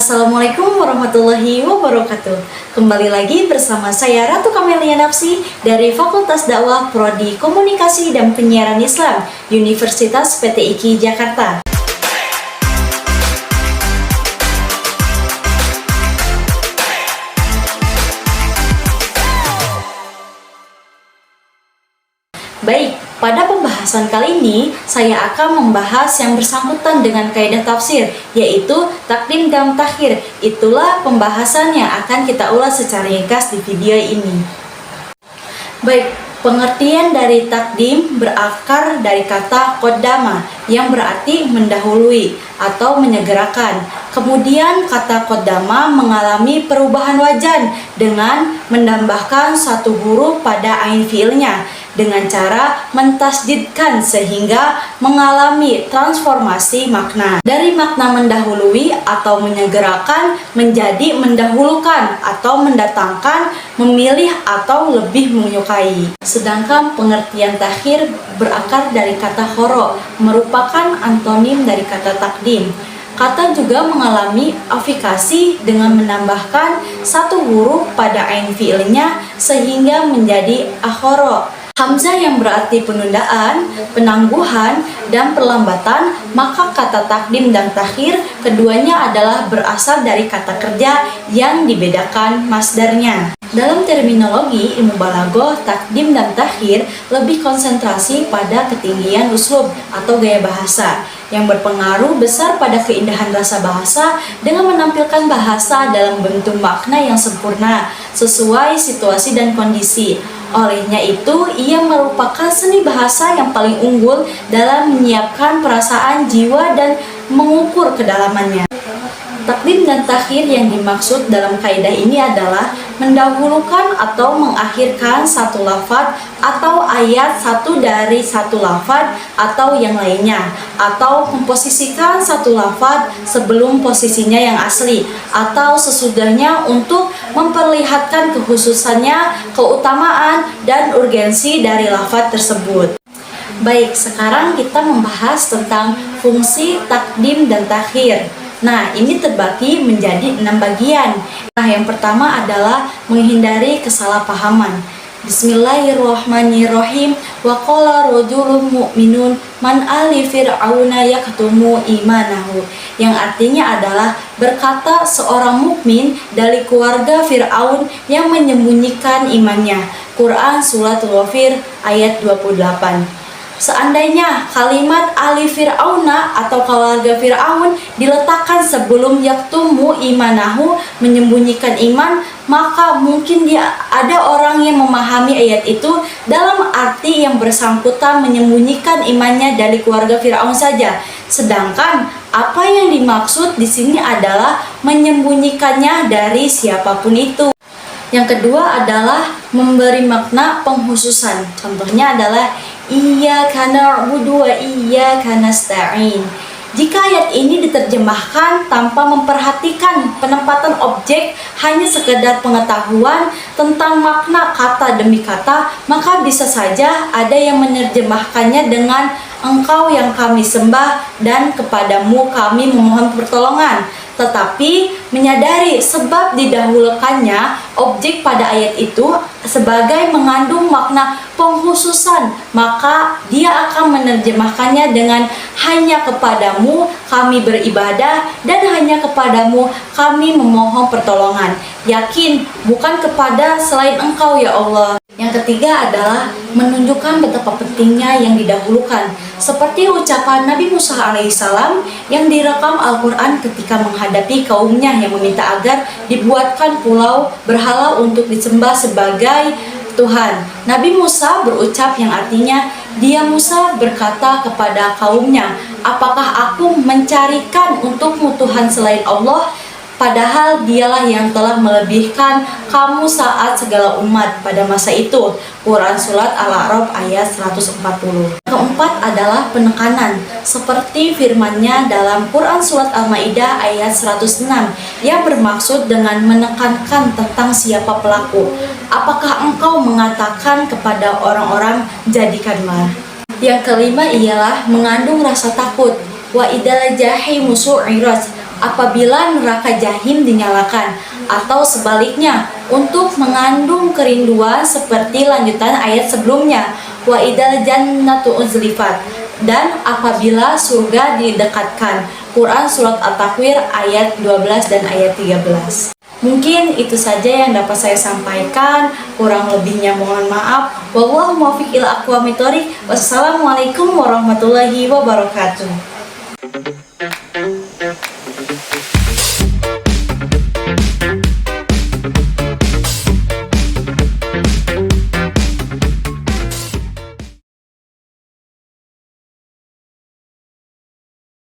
Assalamualaikum warahmatullahi wabarakatuh. Kembali lagi bersama saya Ratu Kamelia Nafsi dari Fakultas Dakwah Prodi Komunikasi dan Penyiaran Islam Universitas PTIQ Jakarta. Baik, pada pembahasan kali ini saya akan membahas yang bersangkutan dengan kaidah tafsir, yaitu takdim dan takhir. Itulah pembahasan yang akan kita ulas secara ringkas di video ini. Baik, pengertian dari takdim berakar dari kata qaddama yang berarti mendahului atau menyegerakan. Kemudian kata qaddama mengalami perubahan wajan dengan menambahkan satu huruf pada ain fiilnya dengan cara mentasdidkan sehingga mengalami transformasi makna. Dari makna mendahului atau menyegerakan menjadi mendahulukan atau mendatangkan, memilih atau lebih menyukai. Sedangkan pengertian takhir berakar dari kata khoro, merupakan antonim dari kata takdim. Kata juga mengalami afikasi dengan menambahkan satu huruf pada ain fiilnya sehingga menjadi akhoro. Hamzah yang berarti penundaan, penangguhan, dan perlambatan, maka kata takdim dan takhir keduanya adalah berasal dari kata kerja yang dibedakan masdarnya. Dalam terminologi ilmu balaghah, takdim dan takhir lebih konsentrasi pada ketinggian uslub atau gaya bahasa yang berpengaruh besar pada keindahan rasa bahasa dengan menampilkan bahasa dalam bentuk makna yang sempurna sesuai situasi dan kondisi. Olehnya itu, ia merupakan seni bahasa yang paling unggul dalam menyiapkan perasaan jiwa dan mengukur kedalamannya. Takdim dan takhir yang dimaksud dalam kaidah ini adalah mendahulukan atau mengakhirkan satu lafaz atau ayat satu dari satu lafaz atau yang lainnya, atau memposisikan satu lafaz sebelum posisinya yang asli atau sesudahnya untuk memperlihatkan kekhususannya, keutamaan, dan urgensi dari lafaz tersebut. Baik, sekarang kita membahas tentang fungsi takdim dan takhir. Nah, ini terbagi menjadi 6 bagian. Nah, yang pertama adalah menghindari kesalahpahaman. Bismillahirrahmanirrahim. Wa qala rajulun mu'minun man ali fir'auna yaktumu imanahu. Yang artinya adalah berkata seorang mukmin dari keluarga Fir'aun yang menyembunyikan imannya. Quran Surat Ghafir ayat 28. Seandainya kalimat ali fir'auna atau keluarga Fir'aun diletakkan sebelum yaktumu imanahu, menyembunyikan iman, maka mungkin ada orang yang memahami ayat itu dalam arti yang bersangkutan menyembunyikan imannya dari keluarga Fir'aun saja. Sedangkan apa yang dimaksud di sini adalah menyembunyikannya dari siapapun itu. Yang kedua adalah memberi makna penghususan. Contohnya adalah iyyaka na'budu wa iyyaka nasta'in. Jika ayat ini diterjemahkan tanpa memperhatikan penempatan objek, hanya sekedar pengetahuan tentang makna kata demi kata, maka bisa saja ada yang menerjemahkannya dengan engkau yang kami sembah dan kepadamu kami memohon pertolongan. Tetapi menyadari sebab didahulukannya objek pada ayat itu sebagai mengandung makna penghususan, maka dia akan menerjemahkannya dengan hanya kepadamu kami beribadah dan hanya kepadamu kami memohon pertolongan. Yakin bukan kepada selain engkau ya Allah. Yang ketiga adalah menunjukkan betapa pentingnya yang didahulukan, seperti ucapan Nabi Musa alaihissalam yang direkam Al-Quran ketika menghadapi kaumnya yang meminta agar dibuatkan pulau berhala untuk disembah sebagai Tuhan. Nabi Musa berucap yang artinya, dia Musa berkata kepada kaumnya, apakah aku mencarikan untukmu Tuhan selain Allah? Padahal dialah yang telah melebihkan kamu saat segala umat pada masa itu. Quran Surat Al-A'raf ayat 140. Keempat adalah penekanan, seperti firman-Nya dalam Quran Surat Al-Maidah ayat 106 yang bermaksud dengan menekankan tentang siapa pelaku. Apakah engkau mengatakan kepada orang-orang jadikanlah? Yang kelima ialah mengandung rasa takut. Wa idal jahimu su'irat apabila neraka jahim dinyalakan, atau sebaliknya untuk mengandung kerinduan seperti lanjutan ayat sebelumnya, wa idal jannatu uzlifat, dan apabila surga didekatkan. Quran Surat At-Takwir ayat 12 dan ayat 13. Mungkin itu saja yang dapat saya sampaikan, kurang lebihnya mohon maaf. Wallahu muwaffiq ila aqwamit thoriq. Wassalamualaikum warahmatullahi wabarakatuh.